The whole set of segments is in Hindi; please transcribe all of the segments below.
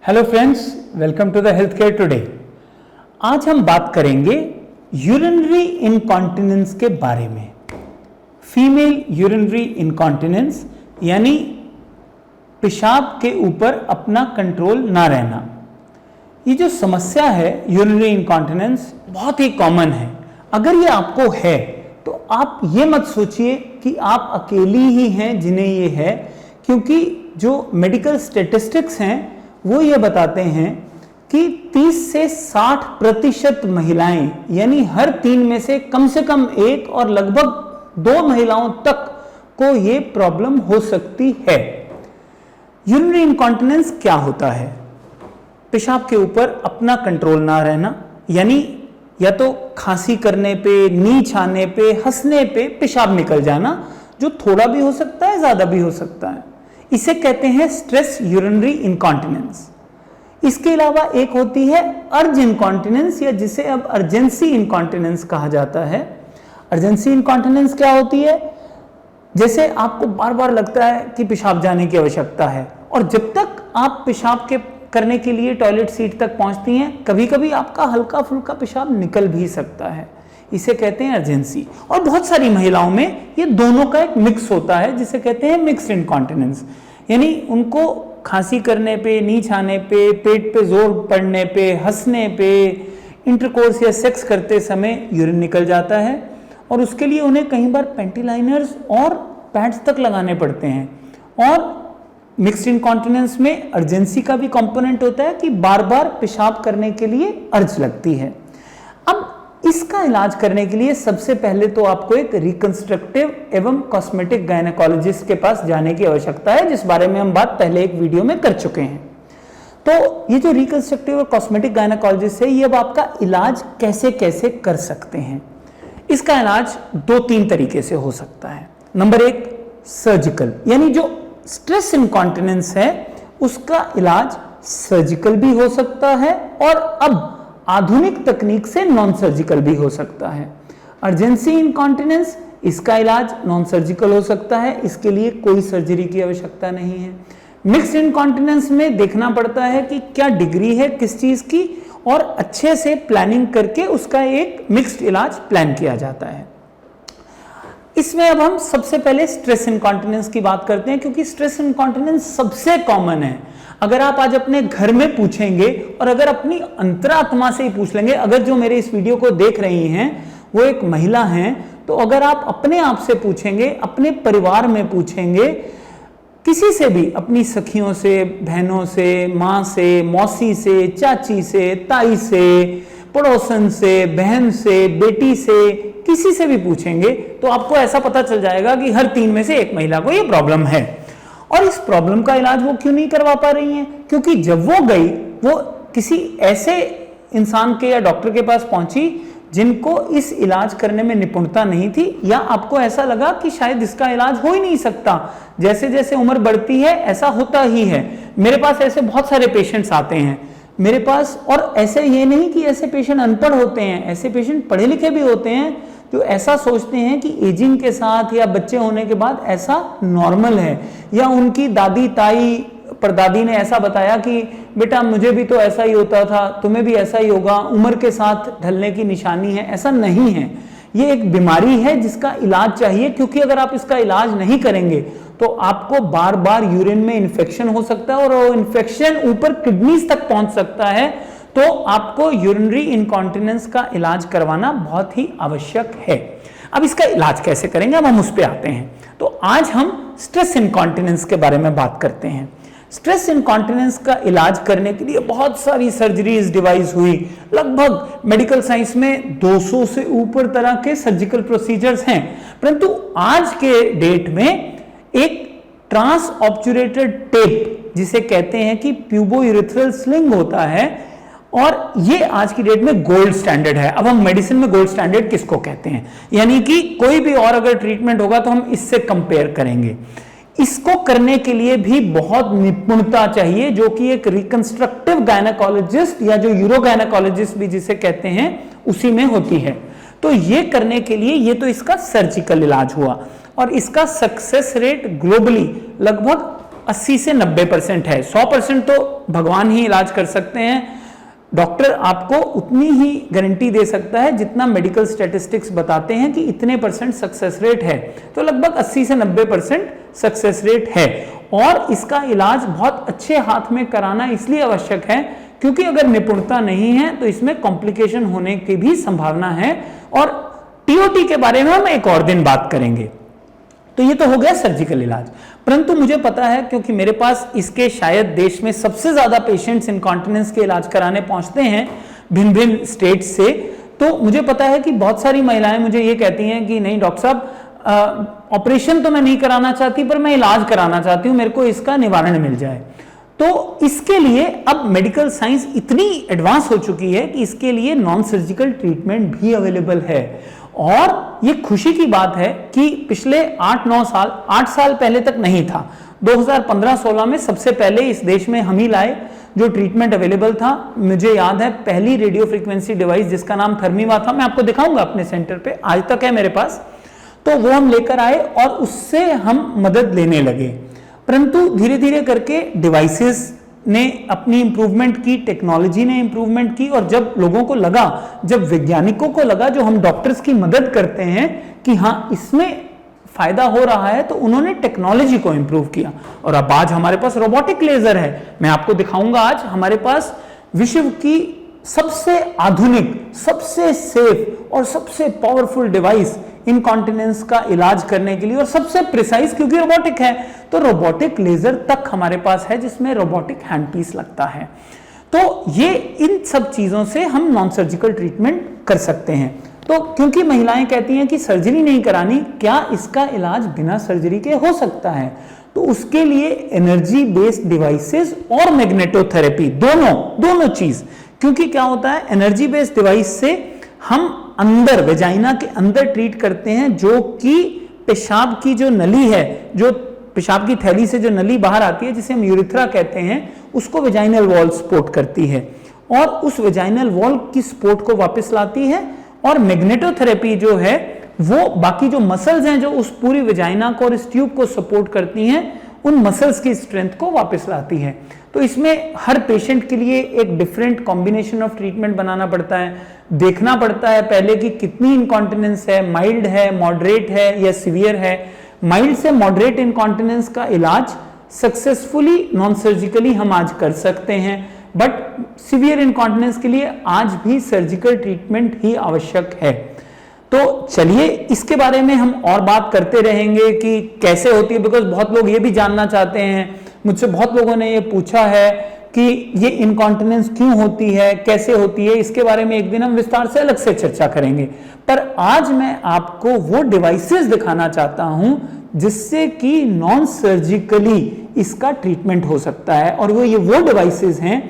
Hello friends, welcome to the health care today. आज हम बात करेंगे यूरिनरी इनकॉन्टिनेंस के बारे में। फीमेल यूरिनरी इनकॉन्टिनेंस यानी पेशाब के ऊपर अपना कंट्रोल ना रहना। ये जो समस्या है यूरिनरी इनकॉन्टिनेंस बहुत ही कॉमन है। अगर ये आपको है तो आप ये मत सोचिए कि आप अकेली ही हैं जिन्हें ये है, क्योंकि जो मेडिकल स्टैटिस्टिक्स हैं वो ये बताते हैं कि 30 से 60% महिलाएं यानी हर 3 में से कम 1 और लगभग 2 महिलाओं तक को ये प्रॉब्लम हो सकती है। यूरिनरी इनकॉन्टिनेंस क्या होता है? पेशाब के ऊपर अपना कंट्रोल ना रहना, यानी या तो खांसी करने पे, नीच आने पे, हंसने पे पेशाब निकल जाना, जो थोड़ा भी हो सकता है, ज्यादा भी हो सकता है। इसे कहते हैं स्ट्रेस यूरिनरी इनकॉन्टिनेंस। इसके अलावा एक होती है अर्ज इनकॉन्टिनेंस, या जिसे अब अर्जेंसी इनकॉन्टिनेंस कहा जाता है। अर्जेंसी इनकॉन्टिनेंस क्या होती है? जैसे आपको बार बार लगता है कि पेशाब जाने की आवश्यकता है, और जब तक आप पेशाब करने के लिए टॉयलेट सीट तक पहुंचती हैं, कभी कभी आपका हल्का फुल्का पेशाब निकल भी सकता है। इसे कहते हैं अर्जेंसी। और बहुत सारी महिलाओं में ये दोनों का एक मिक्स होता है, जिसे कहते हैं मिक्स्ड इनकॉन्टिनेंस, यानी उनको खांसी करने पे, नीच आने पे, पेट पे जोर पड़ने पे, हंसने पे, इंटरकोर्स या सेक्स करते समय यूरिन निकल जाता है, और उसके लिए उन्हें कई बार पेंटी लाइनर्स और पैड्स तक लगाने पड़ते हैं। और मिक्स्ड इनकॉन्टिनेंस में अर्जेंसी का भी कंपोनेंट होता है कि बार बार पेशाब करने के लिए अर्ज लगती है। अब इसका इलाज करने के लिए सबसे पहले तो आपको एक रिकंस्ट्रक्टिव एवं कॉस्मेटिक गायनेकोलॉजिस्ट के पास जाने की आवश्यकता है, जिस बारे में हम बात पहले एक वीडियो में कर चुके हैं। तो ये जो रिकंस्ट्रक्टिव और कॉस्मेटिक गायनेकोलॉजिस्ट है, ये अब आपका इलाज कैसे कैसे कर सकते हैं? इसका इलाज 2-3 तरीके से हो सकता है। नंबर 1, सर्जिकल, यानी जो स्ट्रेस इनकॉन्टिनेंस है उसका इलाज सर्जिकल भी हो सकता है, और अब आधुनिक तकनीक से नॉन सर्जिकल भी हो सकता है। अर्जेंसी इनकॉन्टिनेंस, इसका इलाज नॉन सर्जिकल हो सकता है, इसके लिए कोई सर्जरी की आवश्यकता नहीं है। मिक्स्ड इनकॉन्टिनेंस में देखना पड़ता है कि क्या डिग्री है किस चीज की, और अच्छे से प्लानिंग करके उसका एक मिक्स्ड इलाज प्लान किया जाता है। इसमें अब हम सबसे पहले स्ट्रेस इनकॉन्टिनेंस की बात करते हैं, क्योंकि स्ट्रेस इनकॉन्टिनेंस सबसे कॉमन है। अगर आप आज अपने घर में पूछेंगे और अगर अपनी अंतरात्मा से ही पूछ लेंगे, अगर जो मेरे इस वीडियो को देख रही हैं वो एक महिला हैं, तो अगर आप अपने आप से पूछेंगे, अपने परिवार में पूछेंगे, किसी से भी, अपनी सखियों से, बहनों से, माँ से, मौसी से, चाची से, ताई से, पड़ोसन से, बहन से, बेटी से, किसी से भी पूछेंगे तो आपको ऐसा पता चल जाएगा कि हर 3 में से 1 महिला को ये प्रॉब्लम है। और इस प्रॉब्लम का इलाज वो क्यों नहीं करवा पा रही हैं? क्योंकि जब वो गई, वो किसी ऐसे इंसान के या डॉक्टर के पास पहुंची जिनको इस इलाज करने में निपुणता नहीं थी, या आपको ऐसा लगा कि शायद इसका इलाज हो ही नहीं सकता। जैसे जैसे उम्र बढ़ती है ऐसा होता ही है। मेरे पास ऐसे बहुत सारे पेशेंट्स आते हैं मेरे पास, और ऐसे ये नहीं कि ऐसे पेशेंट अनपढ़ होते हैं, ऐसे पेशेंट पढ़े लिखे भी होते हैं जो ऐसा सोचते हैं कि एजिंग के साथ या बच्चे होने के बाद ऐसा नॉर्मल है, या उनकी दादी, ताई, परदादी ने ऐसा बताया कि बेटा मुझे भी तो ऐसा ही होता था, तुम्हें भी ऐसा ही होगा, उम्र के साथ ढलने की निशानी है। ऐसा नहीं है, ये एक बीमारी है जिसका इलाज चाहिए, क्योंकि अगर आप इसका इलाज नहीं करेंगे तो आपको बार बार यूरिन में इन्फेक्शन हो सकता है, और वो इन्फेक्शन ऊपर किडनीज तक पहुंच सकता है। तो आपको यूरिनरी इनकॉन्टिनेंस का इलाज करवाना बहुत ही आवश्यक है। अब इसका इलाज कैसे करेंगे, अब हम उस पर आते हैं। तो आज हम स्ट्रेस इनकॉन्टिनेंस के बारे में बात करते हैं। स्ट्रेस इनकॉन्टिनेंस का इलाज करने के लिए बहुत सारी सर्जरीज डिवाइस हुई, लगभग मेडिकल साइंस में 200 से ऊपर तरह के सर्जिकल प्रोसीजर्स हैं, परंतु आज के डेट में एक ट्रांस ऑब्चुरेटेड टेप, जिसे कहते हैं कि प्यूबोयूरेथ्रल स्लिंग होता है, और ये आज की डेट में गोल्ड स्टैंडर्ड है। अब हम मेडिसिन में गोल्ड स्टैंडर्ड किसको कहते हैं, यानी कि कोई भी और अगर ट्रीटमेंट होगा तो हम इससे कंपेयर करेंगे। इसको करने के लिए भी बहुत निपुणता चाहिए, जो कि एक रिकंस्ट्रक्टिव गायनेकोलॉजिस्ट या जो यूरो गायनेकोलॉजिस्ट भी जिसे कहते हैं उसी में होती है। तो ये करने के लिए ये तो इसका सर्जिकल इलाज हुआ, और इसका सक्सेस रेट ग्लोबली लगभग 80 से 90% है। 100% तो भगवान ही इलाज कर सकते हैं, डॉक्टर आपको उतनी ही गारंटी दे सकता है जितना मेडिकल स्टैटिस्टिक्स बताते हैं कि इतने % सक्सेस रेट है। तो लगभग 80 से 90% सक्सेस रेट है और इसका इलाज बहुत अच्छे हाथ में कराना इसलिए आवश्यक है क्योंकि अगर निपुणता नहीं है तो इसमें कॉम्प्लिकेशन होने की भी संभावना है। और टीओटी के बारे में हम एक और दिन बात करेंगे। तो ये तो हो गया सर्जिकल इलाज, परंतु मुझे पता है क्योंकि मेरे पास इसके शायद देश में सबसे ज्यादा पेशेंट्स इनकॉन्टिनेंस के इलाज कराने पहुंचते हैं भिन्न भिन्न स्टेट से, तो मुझे पता है कि बहुत सारी महिलाएं मुझे ये कहती हैं कि नहीं डॉक्टर साहब, ऑपरेशन तो मैं नहीं कराना चाहती पर मैं इलाज कराना चाहती हूं, मेरे को इसका निवारण मिल जाए। तो इसके लिए अब मेडिकल साइंस इतनी एडवांस हो चुकी है कि इसके लिए नॉन सर्जिकल ट्रीटमेंट भी अवेलेबल है। और ये खुशी की बात है कि पिछले 8 साल पहले तक नहीं था। 2015-16 में सबसे पहले इस देश में हम ही लाए जो ट्रीटमेंट अवेलेबल था। मुझे याद है पहली रेडियो फ्रीक्वेंसी डिवाइस जिसका नाम थर्मीवा था, मैं आपको दिखाऊंगा अपने सेंटर पे, आज तक है मेरे पास। तो वो हम लेकर आए और उससे हम मदद लेने लगे, परंतु धीरे धीरे करके डिवाइसेस ने अपनी इंप्रूवमेंट की, टेक्नोलॉजी ने इंप्रूवमेंट की और जब लोगों को लगा, जब वैज्ञानिकों को लगा जो हम डॉक्टर्स की मदद करते हैं कि हाँ इसमें फायदा हो रहा है, तो उन्होंने टेक्नोलॉजी को इंप्रूव किया। और अब आज हमारे पास रोबोटिक लेजर है, मैं आपको दिखाऊंगा। आज हमारे पास विश्व की सबसे आधुनिक, सबसे सेफ और सबसे पावरफुल डिवाइस इनकॉन्टिनेंस का इलाज करने के लिए और सबसे प्रिसाइज, क्योंकि रोबोटिक है तो रोबोटिक लेजर तक हमारे पास है जिसमें रोबोटिक हैंड पीस लगता है। तो ये इन सब चीजों से हम नॉन सर्जिकल ट्रीटमेंट कर सकते हैं। तो क्योंकि महिलाएं कहती हैं कि सर्जरी नहीं करानी, क्या इसका इलाज बिना सर्जरी के हो सकता है? तो उसके लिए एनर्जी बेस्ड डिवाइसेस और मैग्नेटोथेरेपी, दोनों चीज, क्योंकि क्या होता है एनर्जी बेस्ड डिवाइस से हम अंदर वेजाइना के अंदर ट्रीट करते हैं, जो कि पेशाब की जो नली है, जो पेशाब की थैली से जो नली बाहर आती है जिसे हम यूरिथ्रा कहते हैं, उसको वेजाइनल वॉल सपोर्ट करती है और उस वेजाइनल वॉल की सपोर्ट को वापस लाती है। और मैग्नेटोथेरेपी जो है वो बाकी जो मसल्स हैं जो उस पूरी वेजाइना को और इस ट्यूब को सपोर्ट करती हैं, उन मसल्स की स्ट्रेंथ को वापस लाती है। तो इसमें हर पेशेंट के लिए एक डिफरेंट कॉम्बिनेशन ऑफ ट्रीटमेंट बनाना पड़ता है, देखना पड़ता है पहले कि कितनी इनकॉन्टिनेंस है, माइल्ड है, मॉडरेट है या सीवियर है। माइल्ड से मॉडरेट इनकॉन्टिनेंस का इलाज सक्सेसफुली नॉन सर्जिकली हम आज कर सकते हैं, बट सीवियर इनकॉन्टिनेंस के लिए आज भी सर्जिकल ट्रीटमेंट ही आवश्यक है। तो चलिए इसके बारे में हम और बात करते रहेंगे कि कैसे होती है, बिकॉज बहुत लोग ये भी जानना चाहते हैं, मुझसे बहुत लोगों ने ये पूछा है कि ये इनकॉन्टिनेंस क्यों होती है, कैसे होती है। इसके बारे में एक दिन हम विस्तार से अलग से चर्चा करेंगे, पर आज मैं आपको वो डिवाइसेस दिखाना चाहता हूं जिससे कि नॉन सर्जिकली इसका ट्रीटमेंट हो सकता है। और वो डिवाइसेस हैं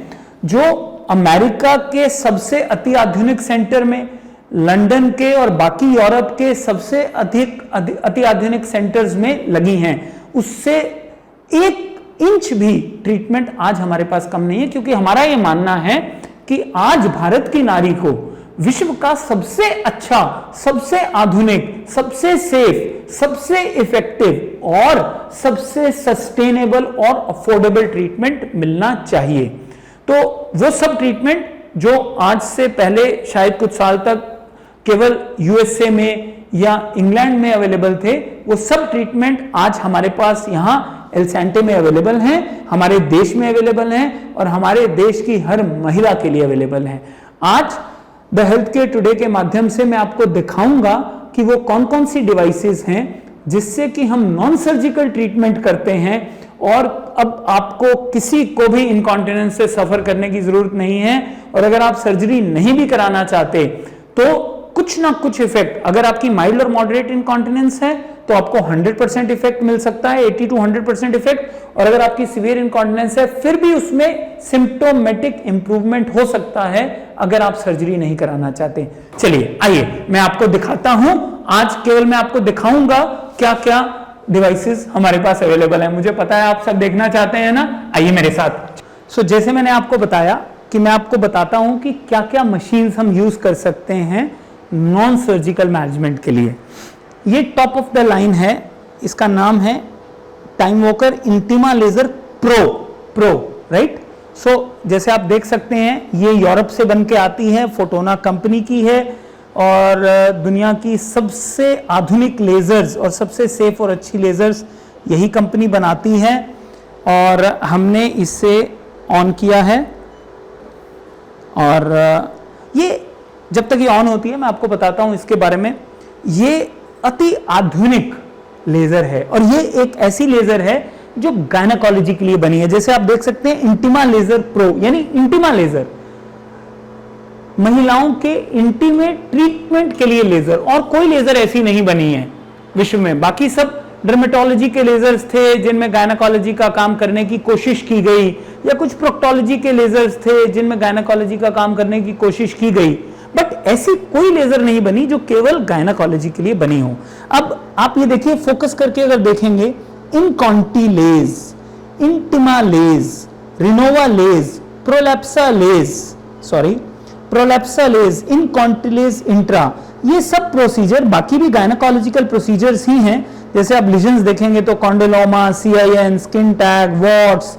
जो अमेरिका के सबसे अति आधुनिक सेंटर में, लंदन के और बाकी यूरोप के सबसे अति आधुनिक सेंटर्स में लगी हैं। उससे 1 इंच भी ट्रीटमेंट आज हमारे पास कम नहीं है, क्योंकि हमारा यह मानना है कि आज भारत की नारी को विश्व का सबसे अच्छा, सबसे आधुनिक, सबसे सेफ, सबसे इफेक्टिव और सबसे सस्टेनेबल और अफोर्डेबल ट्रीटमेंट मिलना चाहिए। तो वो सब ट्रीटमेंट जो आज से पहले शायद कुछ साल तक केवल यूएसए में या इंग्लैंड में अवेलेबल थे, वो सब ट्रीटमेंट आज हमारे पास यहाँ एलसेंटे में अवेलेबल हैं, हमारे देश में अवेलेबल हैं और हमारे देश की हर महिला के लिए अवेलेबल हैं। आज द हेल्थ केयर टुडे के माध्यम से मैं आपको दिखाऊंगा कि वो कौन कौन सी डिवाइसेस हैं जिससे कि हम नॉन सर्जिकल ट्रीटमेंट करते हैं और अब आपको किसी को भी इनकॉन्टिनेंस से सफर करने की जरूरत नहीं है। और अगर आप सर्जरी नहीं भी कराना चाहते तो कुछ ना कुछ इफेक्ट, अगर आपकी माइल्ड और मॉडरेट इनकॉन्टिनेंस है तो आपको 100% इफेक्ट मिल सकता है, 80 to 100% इफेक्ट। और अगर आपकी सीवियर इनकॉन्टिनेंस है फिर भी उसमें सिम्प्टोमेटिक इंप्रूवमेंट हो सकता है अगर आप सर्जरी नहीं कराना चाहते। चलिए आइए मैं आपको दिखाता हूं। आज केवल मैं आपको दिखाऊंगा क्या क्या डिवाइसेस हमारे पास अवेलेबल है। मुझे पता है आप सब देखना चाहते हैं ना, आइए मेरे साथ। सो जैसे मैंने आपको बताया कि मैं आपको बताता हूं कि क्या क्या मशीन्स हम यूज कर सकते हैं नॉन सर्जिकल मैनेजमेंट के लिए। ये टॉप ऑफ द लाइन है, इसका नाम है Time Walker Intima Laser Pro, right. So जैसे आप देख सकते हैं ये यूरोप से बन के आती है, फोटोना कंपनी की है और दुनिया की सबसे आधुनिक लेजर्स और सबसे सेफ और अच्छी लेजर्स यही कंपनी बनाती है। और हमने इसे ऑन किया है और ये जब तक ये ऑन होती है मैं आपको बताता हूं इसके बारे में। ये अति आधुनिक लेजर है और ये एक ऐसी लेजर है जो गायनेकोलॉजी के लिए बनी है। जैसे आप देख सकते हैं इंटिमा लेजर प्रो, यानी इंटिमा लेजर महिलाओं के इंटीमेट ट्रीटमेंट के लिए लेजर, और कोई लेजर ऐसी नहीं बनी है विश्व में। बाकी सब डर्मेटोलॉजी के लेजर्स थे जिनमें गायनेकोलॉजी का काम करने की कोशिश की गई, या कुछ प्रोक्टोलॉजी के लेजर्स थे जिनमें गायनेकोलॉजी का काम करने की कोशिश की गई, बट ऐसी कोई लेजर नहीं बनी जो केवल गायनेकोलॉजी के लिए बनी हो। अब आप ये देखिए, फोकस करके अगर देखेंगे, इनकॉन्टिलेज, इंटिमा लेज, रिनोवा लेज, प्रोलैप्सा लेज, इनकॉन्टिलेज इंट्रा, ये सब प्रोसीजर बाकी भी गायनेकोलॉजिकल प्रोसीजर्स ही हैं। जैसे आप लीजन्स देखेंगे तो कॉन्डोलोमा, CIN, स्किन टैग, वॉट्स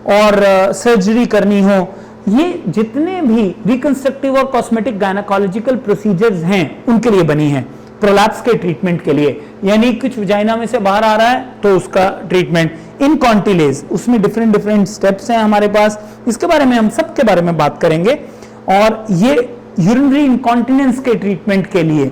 और सर्जरी करनी हो, ये जितने भी रिकंस्ट्रक्टिव और कॉस्मेटिक गायनेकोलॉजिकल प्रोसीजर्स हैं उनके लिए बनी है, प्रोलैप्स के ट्रीटमेंट के लिए, यानी कुछ वजाइना में से बाहर आ रहा है तो उसका ट्रीटमेंट। इनकॉन्टिलेज, उसमें डिफरेंट स्टेप्स हैं हमारे पास, इसके बारे में हम सबके बारे में बात करेंगे। और ये यूरिनरी इनकॉन्टिनेंस के ट्रीटमेंट के लिए,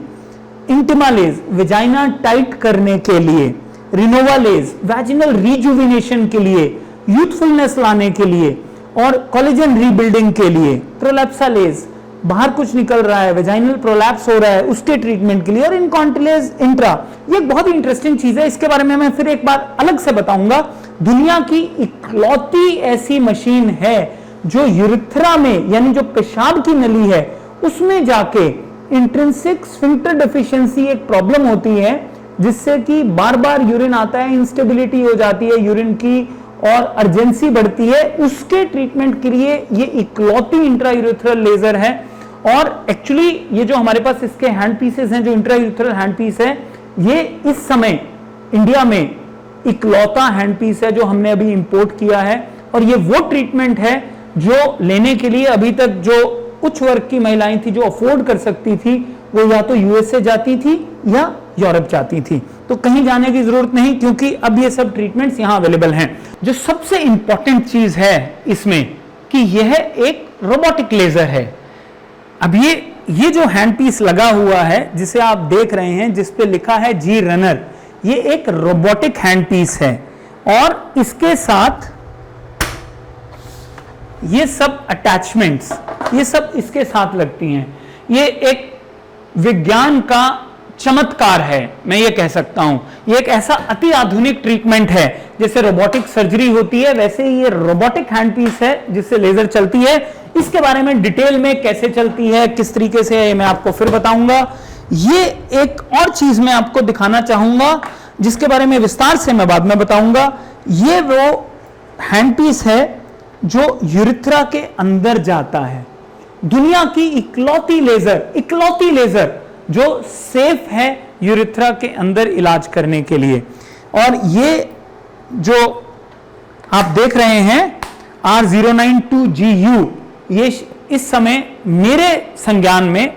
इंटिमालेज वेजाइना टाइट करने के लिए, रिनोवालेज वैजिनल रिजुविनेशन के लिए, यूथफुलनेस लाने के लिए और कोलेजन रीबिल्डिंग के लिए, प्रोलैप्सालेज बाहर कुछ निकल रहा है, वेजाइनल प्रोलैप्स हो रहा है, उसके ट्रीटमेंट के लिए, और इनकॉन्टिलेज इंट्रा। ये एक बहुत ही इंटरेस्टिंग चीज है, इसके बारे में मैं फिर एक बार अलग से बताऊंगा। दुनिया की इकलौती ऐसी मशीन है जो यूरिथ्रा में, यानी जो पेशाब की नली है उसमें जाके इंट्रिंसिक स्फिंक्टर डेफिशिएंसी एक प्रॉब्लम होती है जिससे कि बार बार यूरिन आता है, इंस्टेबिलिटी हो जाती है यूरिन की और अर्जेंसी बढ़ती है, उसके ट्रीटमेंट के लिए ये इकलौती इंट्रायूरेथ्रल लेजर है। और एक्चुअली ये जो हमारे पास इसके हैंड पीसेस हैं, जो इंट्रायूरेथ्रल हैंड पीस है, ये इस समय इंडिया में इकलौता हैंड पीस है जो हमने अभी इंपोर्ट किया है। और ये वो ट्रीटमेंट है जो लेने के लिए अभी तक जो कुछ वर्ग की महिलाएं थी जो अफोर्ड कर सकती थी, वो या तो यूएसए जाती थी या यूरोप जाती थी, तो कहीं जाने की जरूरत नहीं, क्योंकि अब ये सब ट्रीटमेंट्स यहां अवेलेबल हैं। जो सबसे इंपॉर्टेंट चीज है इसमें कि यह एक रोबोटिक लेजर है। अब ये जो हैंड पीस लगा हुआ है जिसे आप देख रहे हैं, जिस पे लिखा है जी रनर, ये एक रोबोटिक हैंड पीस है और इसके साथ ये सब अटैचमेंट्स, ये सब इसके साथ लगती हैं। ये एक विज्ञान का चमत्कार है, मैं ये कह सकता हूं। ये एक ऐसा अति आधुनिक ट्रीटमेंट है, जैसे रोबोटिक सर्जरी होती है वैसे ही ये रोबोटिक हैंड पीस है जिससे लेजर चलती है। इसके बारे में डिटेल में कैसे चलती है, किस तरीके से है, मैं आपको फिर बताऊंगा। ये एक और चीज मैं आपको दिखाना चाहूंगा जिसके बारे में विस्तार से मैं बाद में बताऊंगा। ये वो हैंड पीस है जो यूरिथ्रा के अंदर जाता है, दुनिया की इकलौती लेजर जो सेफ है यूरिथ्रा के अंदर इलाज करने के लिए। और ये जो आप देख रहे हैं R092GU, ये इस समय मेरे संज्ञान में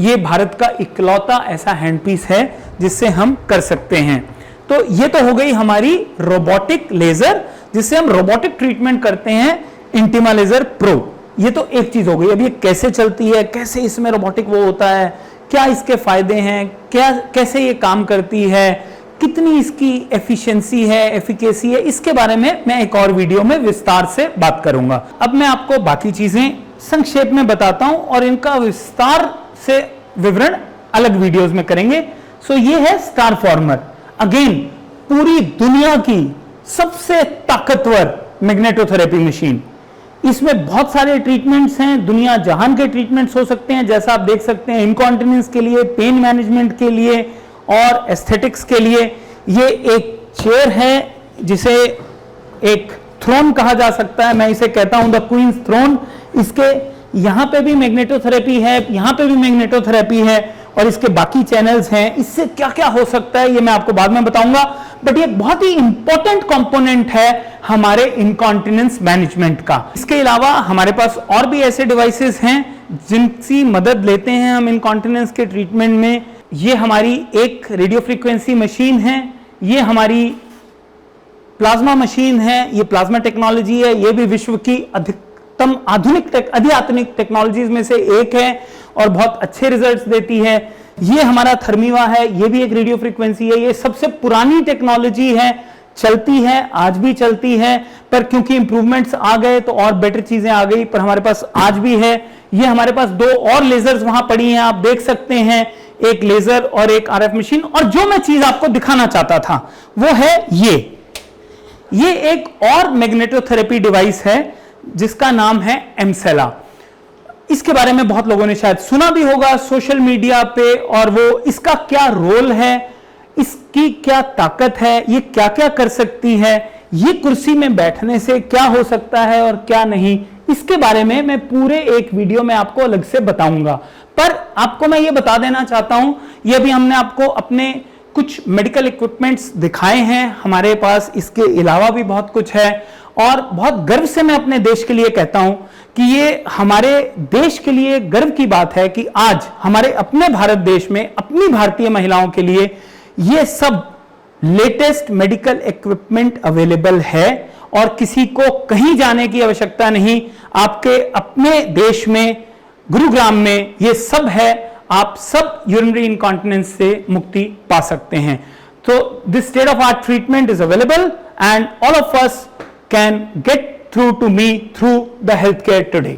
ये भारत का इकलौता ऐसा हैंडपीस है जिससे हम कर सकते हैं। तो ये तो हो गई हमारी रोबोटिक लेजर जिससे हम रोबोटिक ट्रीटमेंट करते हैं, इंटिमा लेजर प्रो। ये तो एक चीज हो गई। अब ये कैसे चलती है, कैसे इसमें रोबोटिक वो होता है, क्या इसके फायदे हैं, कैसे ये काम करती है, कितनी इसकी एफिशिएंसी है, एफिकेसी है, इसके बारे में मैं एक और वीडियो में विस्तार से बात करूंगा। अब मैं आपको बाकी चीजें संक्षेप में बताता हूं और इनका विस्तार से विवरण अलग वीडियोस में करेंगे। सो ये है स्टार फॉर्मर, अगेन पूरी दुनिया की सबसे ताकतवर मैग्नेटोथेरेपी मशीन। इसमें बहुत सारे ट्रीटमेंट्स हैं, दुनिया जहान के ट्रीटमेंट्स हो सकते हैं, जैसा आप देख सकते हैं, इनकॉन्टिनेंस के लिए, पेन मैनेजमेंट के लिए और एस्थेटिक्स के लिए। ये एक चेयर है जिसे एक थ्रोन कहा जा सकता है, मैं इसे कहता हूं द क्वींस थ्रोन। इसके यहां पे भी मैग्नेटोथेरेपी है, यहां पे भी मैग्नेटोथेरेपी है और इसके बाकी चैनल्स हैं, इससे क्या क्या हो सकता है ये मैं आपको बाद में बताऊंगा, बट ये बहुत ही इंपॉर्टेंट कंपोनेंट है हमारे इनकॉन्टिनेंस मैनेजमेंट का। इसके अलावा हमारे पास और भी ऐसे डिवाइसेस हैं जिनकी मदद लेते हैं हम इनकॉन्टिनेंस के ट्रीटमेंट में। ये हमारी एक रेडियो फ्रीक्वेंसी मशीन है, ये हमारी प्लाज्मा मशीन है, ये प्लाज्मा टेक्नोलॉजी है, ये भी विश्व की अधिकतम आधुनिक टेक्नोलॉजीज में से एक है और बहुत अच्छे रिजल्ट्स देती है। ये हमारा थर्मीवा है, ये भी एक रेडियो फ्रीक्वेंसी है, ये सबसे पुरानी टेक्नोलॉजी है, चलती है, आज भी चलती है, पर क्योंकि इंप्रूवमेंट्स आ गए तो और बेटर चीजें आ गई, पर हमारे पास आज भी है। ये हमारे पास 2 और लेजर्स वहां पड़ी हैं, आप देख सकते हैं, एक लेजर और एक आरएफ मशीन। और जो मैं चीज आपको दिखाना चाहता था वो है ये एक और मैग्नेटोथेरेपी डिवाइस है जिसका नाम है एमसेला। इसके बारे में बहुत लोगों ने शायद सुना भी होगा सोशल मीडिया पे, और वो इसका क्या रोल है, इसकी क्या ताकत है, ये क्या क्या कर सकती है, ये कुर्सी में बैठने से क्या हो सकता है और क्या नहीं, इसके बारे में मैं पूरे एक वीडियो में आपको अलग से बताऊंगा। पर आपको मैं ये बता देना चाहता हूं, ये भी हमने आपको अपने कुछ मेडिकल इक्विपमेंट्स दिखाए हैं, हमारे पास इसके अलावा भी बहुत कुछ है, और बहुत गर्व से मैं अपने देश के लिए कहता हूं कि ये हमारे देश के लिए गर्व की बात है कि आज हमारे अपने भारत देश में अपनी भारतीय महिलाओं के लिए ये सब लेटेस्ट मेडिकल इक्विपमेंट अवेलेबल है और किसी को कहीं जाने की आवश्यकता नहीं। आपके अपने देश में गुरुग्राम में ये सब है, आप सब यूरिनरी इनकॉन्टिनेंस से मुक्ति पा सकते हैं। तो this state of art treatment is available and all of us can get through to me through the healthcare today.